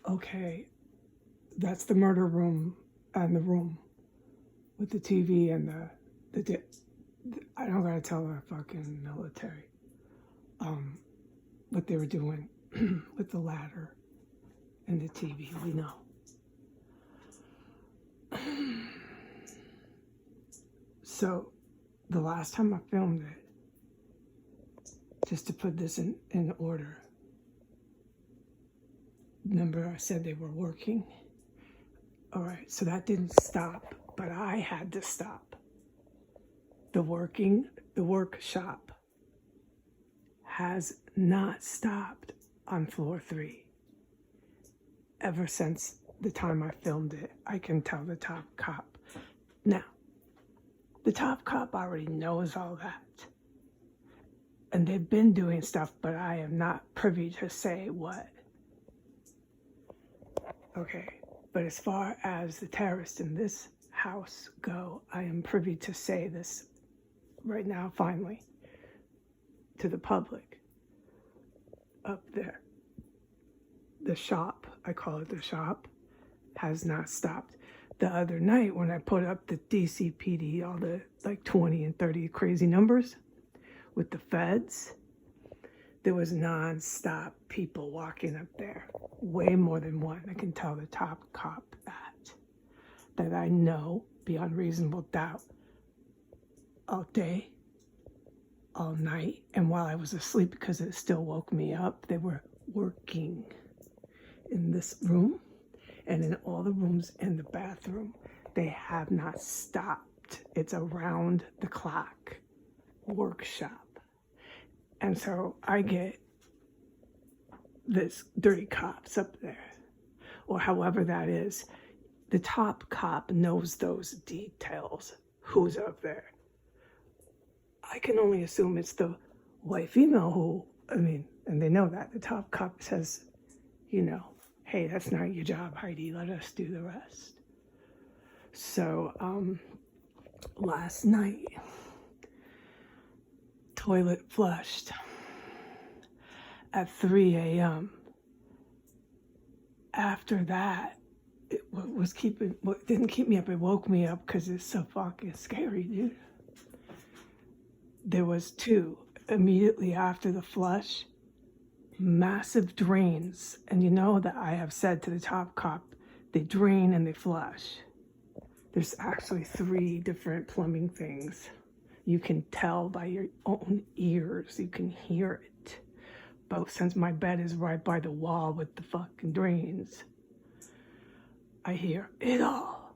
okay, that's the murder room and the room with the TV and the I don't gotta tell the fucking military what they were doing with the ladder and the TV. We know. So the last time I filmed it, just to put this in order, remember I said they were working? All right, so that didn't stop, but I had to stop. The workshop has not stopped on floor 3 ever since the time I filmed it. I can tell the top cop. Now, the top cop already knows all that. And they've been doing stuff, but I am not privy to say what. Okay, but as far as the terrorists in this house go, I am privy to say this right now, finally, to the public. Up there, the shop, I call it the shop, has not stopped. The other night when I put up the DCPD, all the like 20 and 30 crazy numbers with the feds, there was non-stop people walking up there, way more than one. I can tell the top cop that I know beyond reasonable doubt, all day, all night, and while I was asleep, because it still woke me up, they were working in this room and in all the rooms in the bathroom. They have not stopped. It's around the clock workshop. And so I get this dirty cops up there, or however that is. The top cop knows those details, who's up there. I can only assume it's the white female who, and they know that. The top cop says, hey, that's not your job, Heidi, let us do the rest. So last night, toilet flushed at 3 a.m. After that, what didn't keep me up, it woke me up because it's so fucking scary, dude. There was 2 immediately after the flush, massive drains. And you know that I have said to the top cop, they drain and they flush. There's actually 3 different plumbing things. You can tell by your own ears. You can hear it. But since my bed is right by the wall with the fucking drains, I hear it all.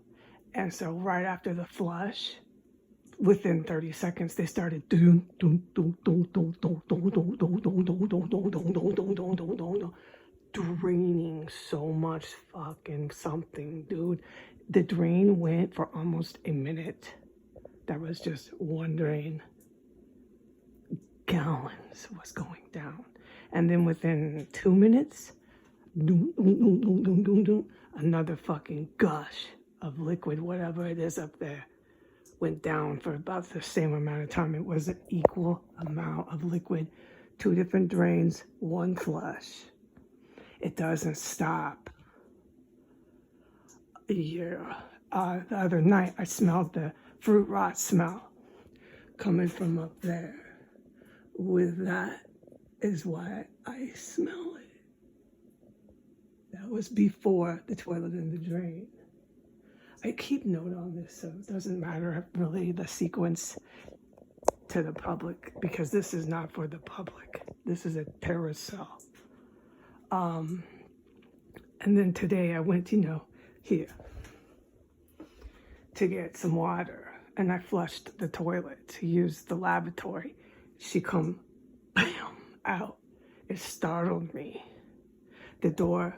And so right after the flush, within 30 seconds, they started draining so much fucking something, dude. The drain went for almost a minute. That was just one drain. Gallons was going down. And then within 2 minutes, another fucking gush of liquid, whatever it is up there, went down for about the same amount of time. It was an equal amount of liquid. 2 different drains, 1 flush. It doesn't stop. Yeah. The other night, I smelled the fruit rot smell coming from up there. With that is why I smell it. That was before the toilet and the drain. I keep note on this, so it doesn't matter really the sequence to the public, because this is not for the public. This is a terrorist cell. And then today I went, here to get some water, and I flushed the toilet to use the lavatory. She come, bam, out. It startled me. The door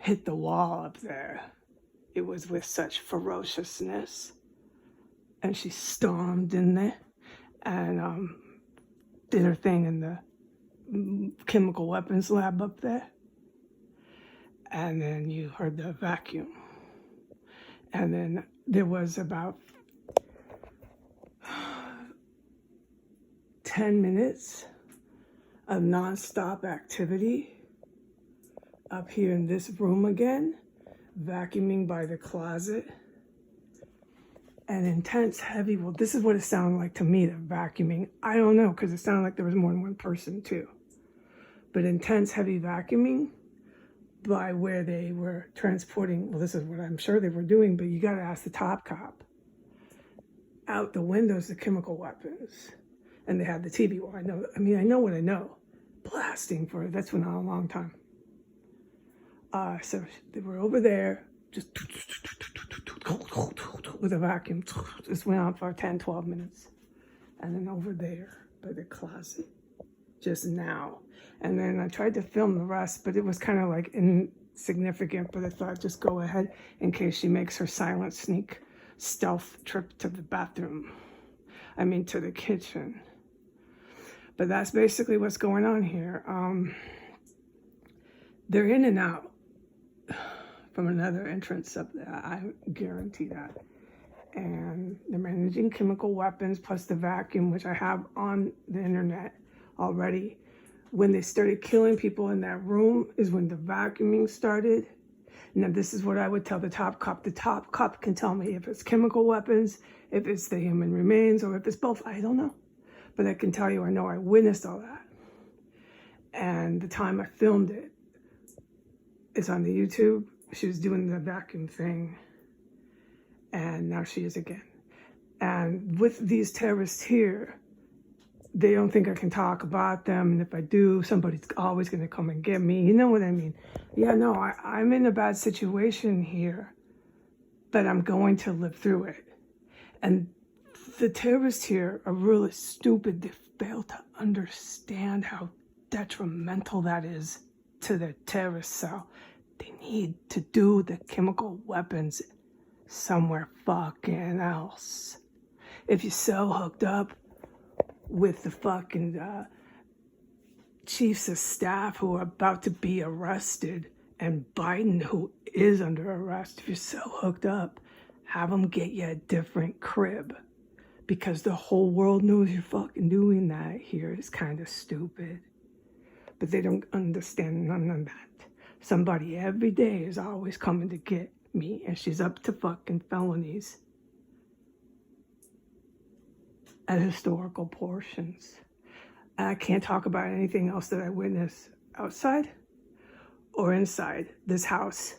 hit the wall up there. It was with such ferociousness. And she stormed in there and did her thing in the chemical weapons lab up there. And then you heard the vacuum. And then there was about 10 minutes of nonstop activity. Up here in this room again, vacuuming by the closet. And intense, heavy, well, this is what it sounded like to me, the vacuuming. I don't know, because it sounded like there was more than one person too. But intense, heavy vacuuming by where they were transporting, well, this is what I'm sure they were doing, but you got to ask the top cop. Out the windows, the chemical weapons. And they had the TV. Well, I know what I know. Blasting for, that's been a long time. So they were over there, just with a vacuum. Just went on for 10, 12 minutes. And then over there by the closet, just now. And then I tried to film the rest, but it was kind of like insignificant. But I thought, just go ahead in case she makes her silent sneak stealth trip to the bathroom. To the kitchen. But that's basically what's going on here. They're in and out from another entrance up there. I guarantee that. And they're managing chemical weapons plus the vacuum, which I have on the internet already. When they started killing people in that room is when the vacuuming started. Now, this is what I would tell the top cop. The top cop can tell me if it's chemical weapons, if it's the human remains, or if it's both. I don't know. But I can tell you, I know I witnessed all that. And the time I filmed it, it's on the YouTube. She was doing the vacuum thing. And now she is again. And with these terrorists here, they don't think I can talk about them. And if I do, somebody's always going to come and get me. You know what I mean? Yeah, no, I'm in a bad situation here, but I'm going to live through it. And the terrorists here are really stupid. They fail to understand how detrimental that is to their terrorist cell. They need to do the chemical weapons somewhere fucking else. If you're so hooked up with the fucking chiefs of staff who are about to be arrested and Biden who is under arrest, if you're so hooked up, have them get you a different crib. Because the whole world knows you're fucking doing that here. It's kind of stupid. But they don't understand none of that. Somebody every day is always coming to get me, and she's up to fucking felonies at historical portions. And I can't talk about anything else that I witnessed outside or inside this house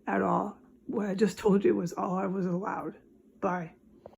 at all. What I just told you was all I was allowed by